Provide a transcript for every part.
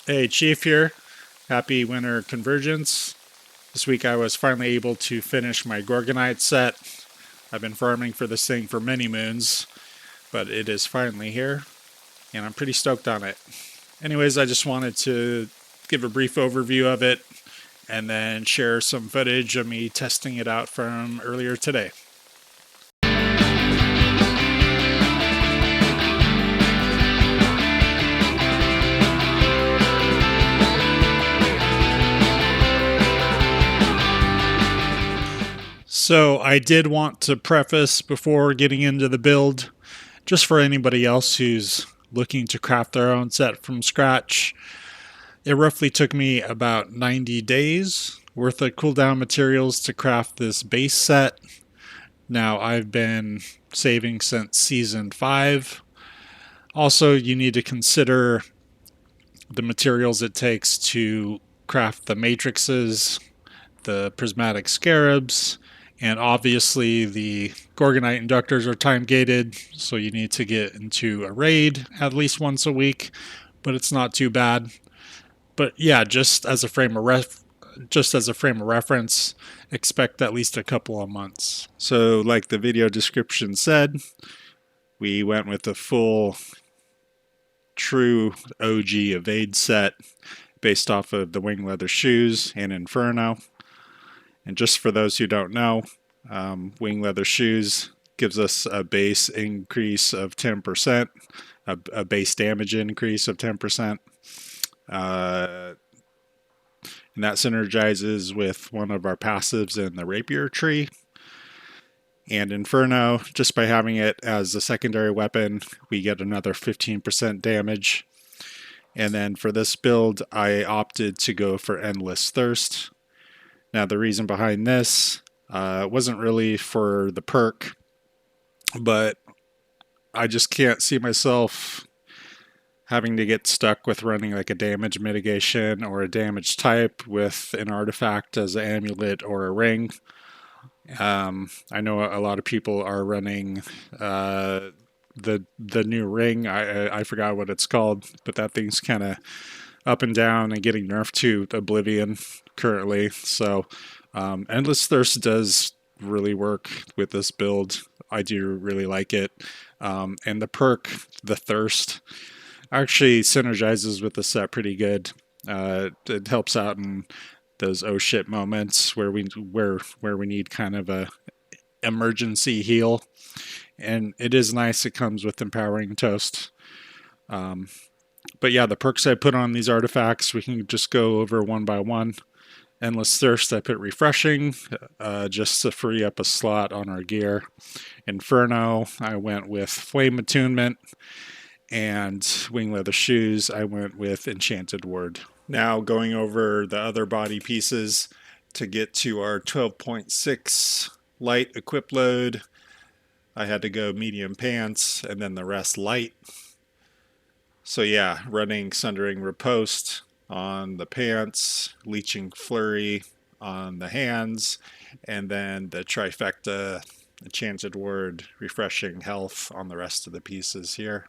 Hey, Chief here. Happy winter convergence. This week I was finally able to finish my Gorgonite set. I've been farming for this thing for many moons, but it is finally here, and I'm pretty stoked on it. Anyways, I just wanted to give a brief overview of it and then share some footage of me testing it out from earlier today. So I did want to preface before getting into the build, just for anybody else who's looking to craft their own set from scratch. It roughly took me about 90 days worth of cooldown materials to craft this base set. Now I've been saving since season 5. Also, you need to consider the materials it takes to craft the matrices, the prismatic scarabs, and obviously the Gorgonite inductors are time gated, so you need to get into a raid at least once a week, but it's not too bad. But yeah, just as a frame of reference, expect at least a couple of months. So like the video description said, we went with a full true OG evade set based off of the wing leather shoes and Inferno. And just for those who don't know, wing leather shoes gives us a base increase of 10%, a base damage increase of 10%. And that synergizes with one of our passives in the rapier tree. And Inferno, just by having it as a secondary weapon, we get another 15% damage. And then for this build, I opted to go for Endless Thirst. Now the reason behind this wasn't really for the perk, but I just can't see myself having to get stuck with running like a damage mitigation or a damage type with an artifact as an amulet or a ring. I know a lot of people are running the new ring. I forgot what it's called, but that thing's kind of up and down and getting nerfed to oblivion currently. So Endless Thirst does really work with this build. I do really like it. And the perk, the Thirst, actually synergizes with the set pretty good. It helps out in those oh shit moments where we need kind of a emergency heal, and it is nice. It comes with empowering toast. But yeah, the perks I put on these artifacts, we can just go over one by one. Endless Thirst, I put refreshing, just to free up a slot on our gear. Inferno, I went with flame attunement, and wing leather shoes, I went with enchanted word. Now going over the other body pieces to get to our 12.6 light equip load, I had to go medium pants and then the rest light. So yeah, running Sundering Riposte on the pants, Leeching Flurry on the hands, and then the trifecta, enchanted word, refreshing health on the rest of the pieces here.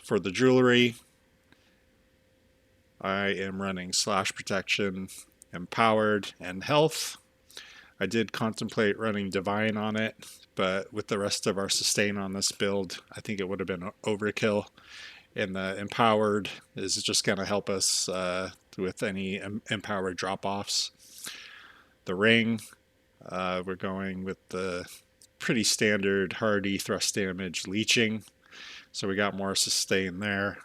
For the jewelry, I am running slash protection, empowered, and health. I did contemplate running divine on it, but with the rest of our sustain on this build, I think it would have been overkill. And the empowered is just going to help us with any empowered drop-offs. The ring, we're going with the pretty standard hardy thrust damage leeching, so we got more sustain there.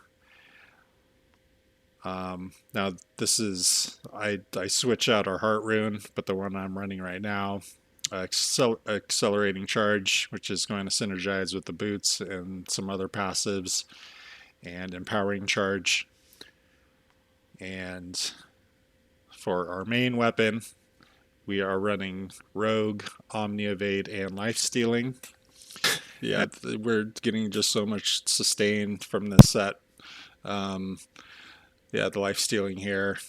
Now this is, I switch out our heart rune, but the one I'm running right now, accelerating charge, which is going to synergize with the boots and some other passives, and empowering charge. And for our main weapon, we are running rogue, omni evade, and life stealing. Yeah, we're getting just so much sustain from this set. Yeah, the life stealing here,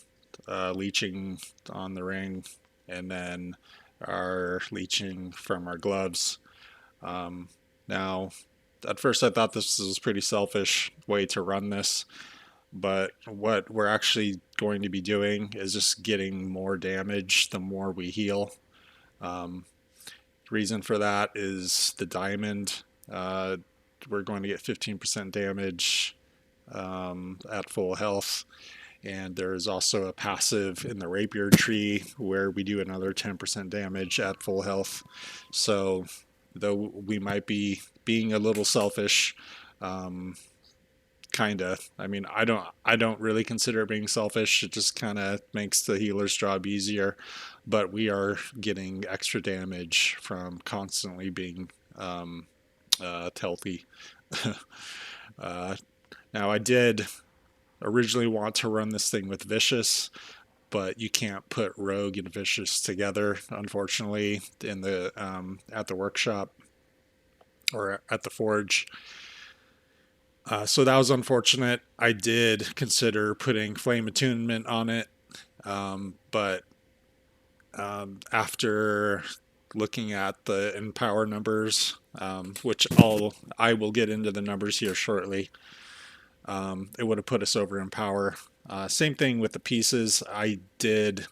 leeching on the ring, and then our leeching from our gloves. Now, at first I thought this was a pretty selfish way to run this, but what we're actually going to be doing is just getting more damage the more we heal. Reason for that is the diamond. We're going to get 15% damage at full health. And there is also a passive in the rapier tree where we do another 10% damage at full health. So though we might be being a little selfish, kinda. I mean, I don't really consider it being selfish. It just kind of makes the healer's job easier. But we are getting extra damage from constantly being healthy. Now, I did originally want to run this thing with Vicious, but you can't put Rogue and Vicious together, unfortunately, in the at the workshop or at the forge. So that was unfortunate. I did consider putting Flame Attunement on it, but after looking at the Empower numbers, which I will get into the numbers here shortly, it would have put us over Empower. Same thing with the pieces. I did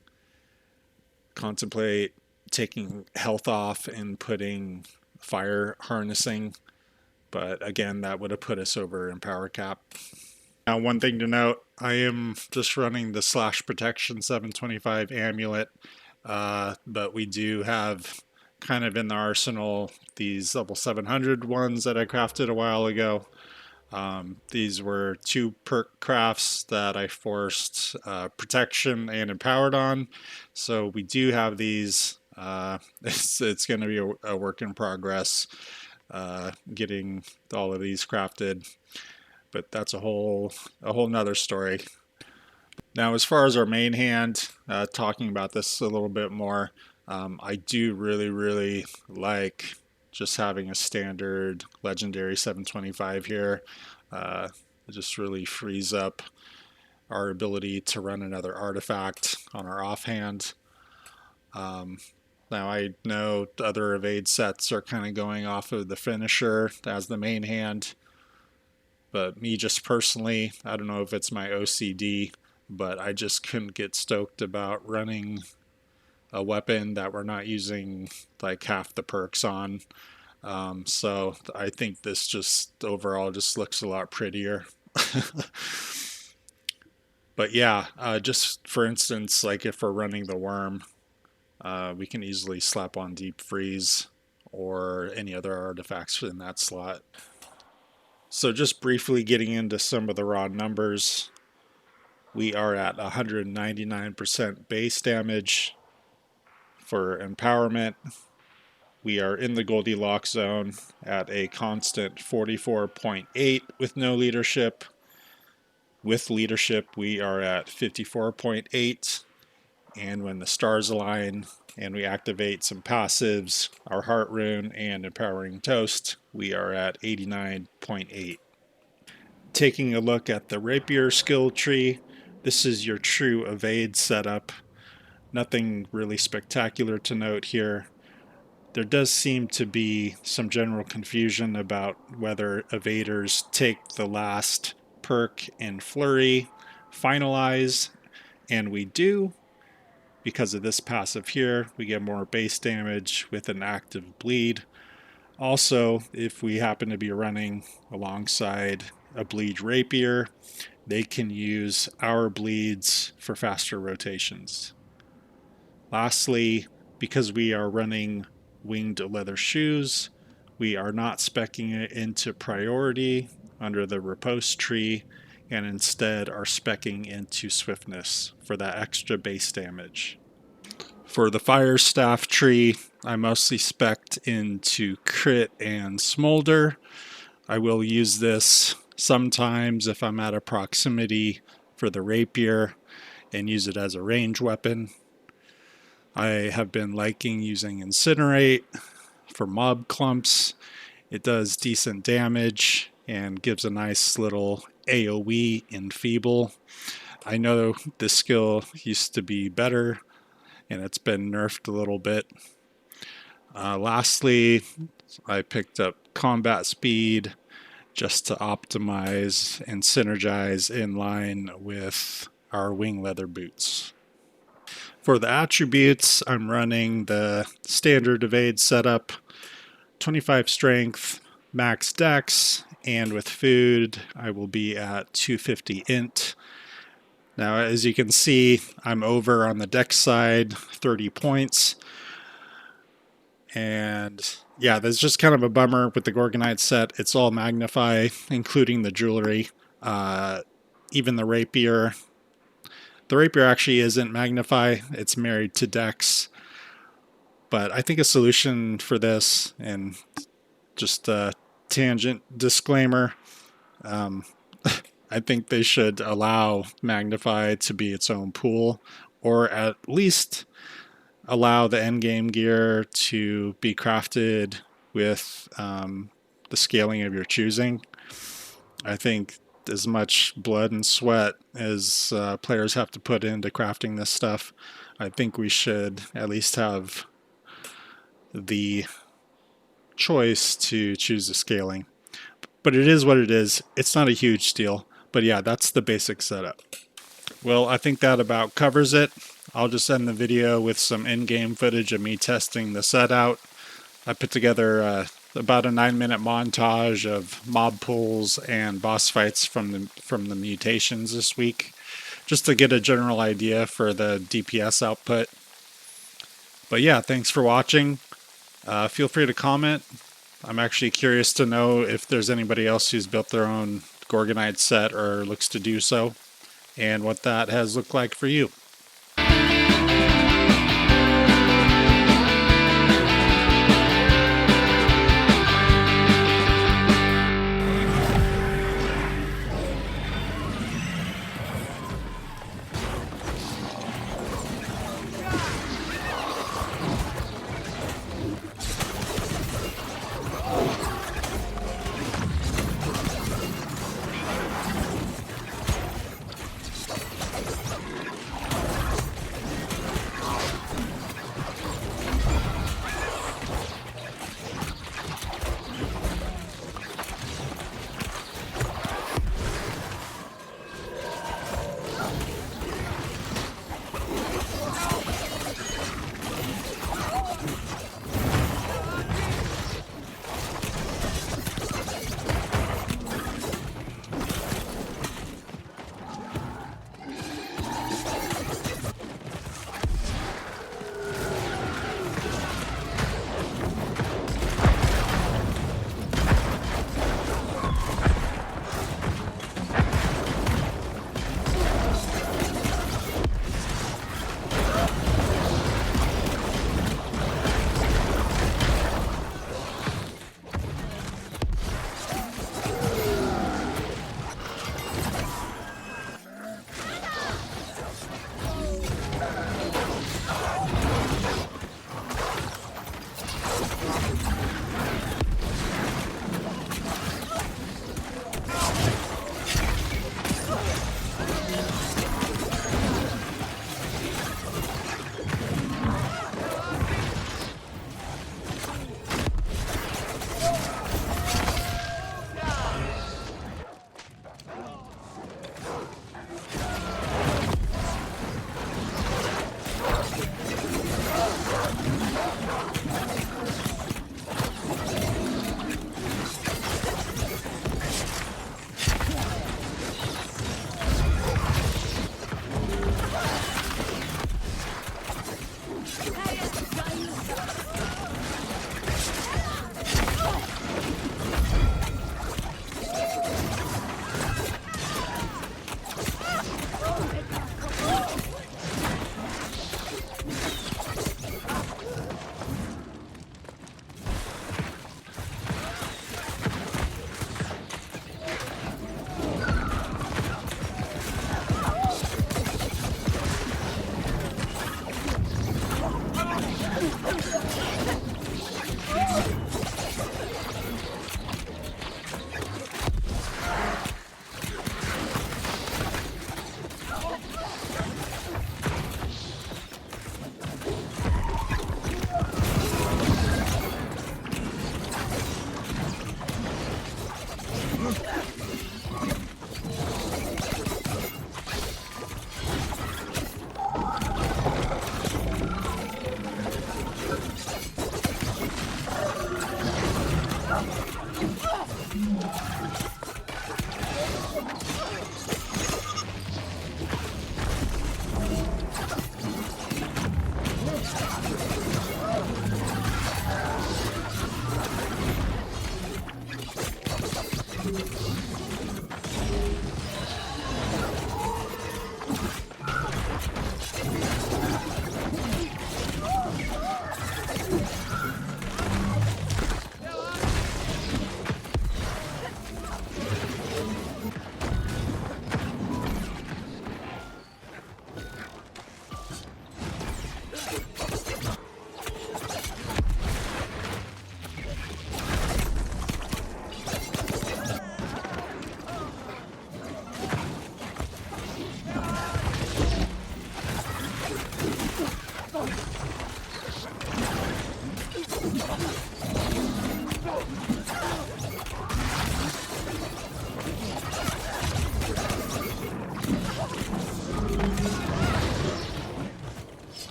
contemplate taking health off and putting fire harnessing, but again, that would have put us over Empower cap. Now, one thing to note, I am just running the Slash Protection 725 amulet, but we do have kind of in the arsenal these level 700 ones that I crafted a while ago. These were 2 perk crafts that I forced protection and empowered on. So we do have these. It's going to be a work in progress getting all of these crafted. But that's a whole nother story. Now, as far as our main hand, talking about this a little bit more, I do really like just having a standard legendary 725 here. It just really frees up our ability to run another artifact on our offhand. Now I know other evade sets are kind of going off of the finisher as the main hand, but me just personally, I don't know if it's my OCD, but I just couldn't get stoked about running a weapon that we're not using like half the perks on. So I think this just overall just looks a lot prettier. But yeah, just for instance, like if we're running the worm, we can easily slap on Deep Freeze or any other artifacts in that slot. So just briefly getting into some of the raw numbers, we are at 199% base damage for empowerment. We are in the Goldilocks zone at a constant 44.8 with no leadership. With leadership, we are at 54.8. And when the stars align and we activate some passives, our Heart Rune and Empowering Toast, we are at 89.8. Taking a look at the Rapier skill tree, this is your true evade setup. Nothing really spectacular to note here. There does seem to be some general confusion about whether evaders take the last perk in Flurry, Finalize, and we do. Because of this passive here, we get more base damage with an active bleed. Also, if we happen to be running alongside a bleed rapier, they can use our bleeds for faster rotations. Lastly, because we are running winged leather shoes, we are not speccing it into priority under the riposte tree, and instead are speccing into swiftness for that extra base damage. For the fire staff tree, I mostly specced into crit and smolder. I will use this sometimes if I'm at a proximity for the rapier and use it as a range weapon. I have been liking using incinerate for mob clumps. It does decent damage and gives a nice little AoE enfeeble. I know this skill used to be better and it's been nerfed a little bit. Lastly, I picked up combat speed just to optimize and synergize in line with our wing leather boots. For the attributes, I'm running the standard evade setup, 25 strength, max dex, and with food I will be at 250 int. Now as you can see, I'm over on the dex side 30 points. And yeah, that's just kind of a bummer with the Gorgonite set. It's all magnify, including the jewelry, even the rapier. The rapier actually isn't magnify, it's married to dex. But I think a solution for this, and just a tangent disclaimer, I think they should allow magnify to be its own pool, or at least allow the endgame gear to be crafted with the scaling of your choosing. I think as much blood and sweat as players have to put into crafting this stuff, I think we should at least have the choice to choose the scaling. But it is what it is. It's not a huge deal. But yeah, that's the basic setup. Well, I think that about covers it. I'll just end the video with some in-game footage of me testing the set out. I put together about a 9-minute montage of mob pulls and boss fights from the mutations this week, just to get a general idea for the DPS output. But yeah, thanks for watching. Feel free to comment. I'm actually curious to know if there's anybody else who's built their own Gorgonite set or looks to do so, and what that has looked like for you.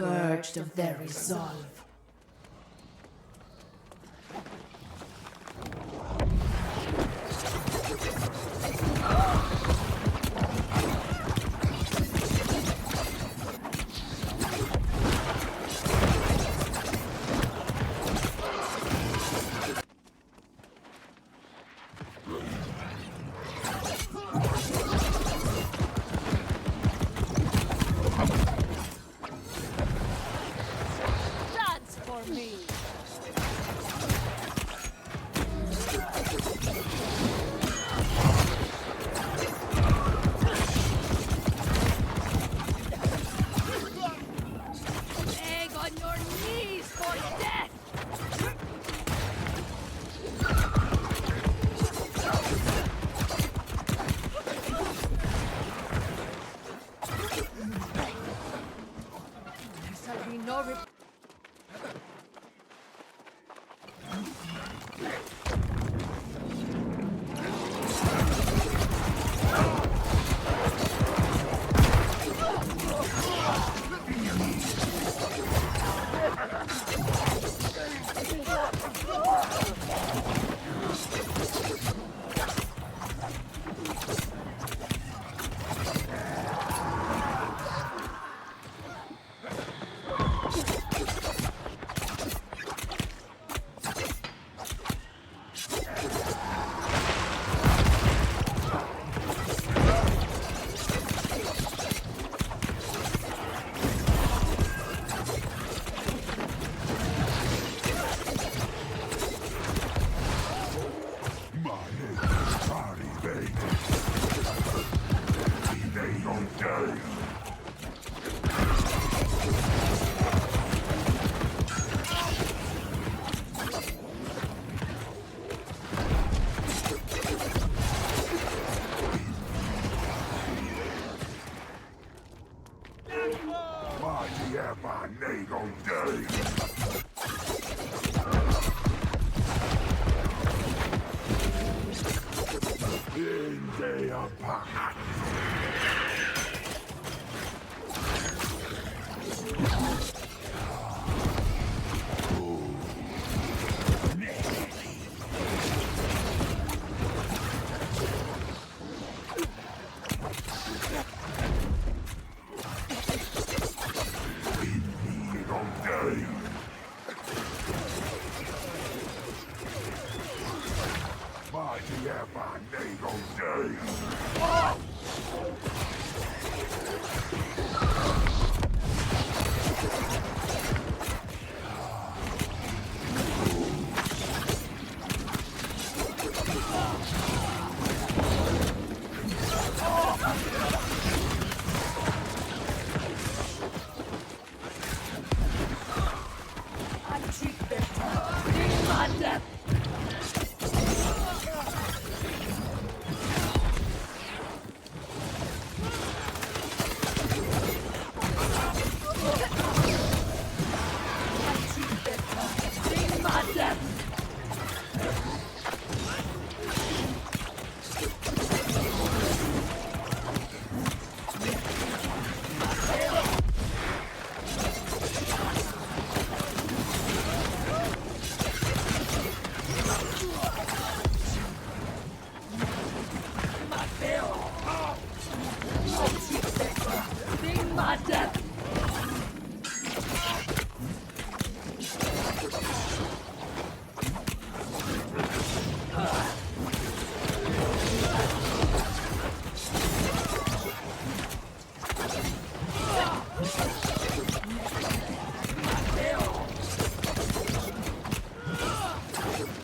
purged of their resolve. Dance for me! Egg on your knees for death! There shall be no My death!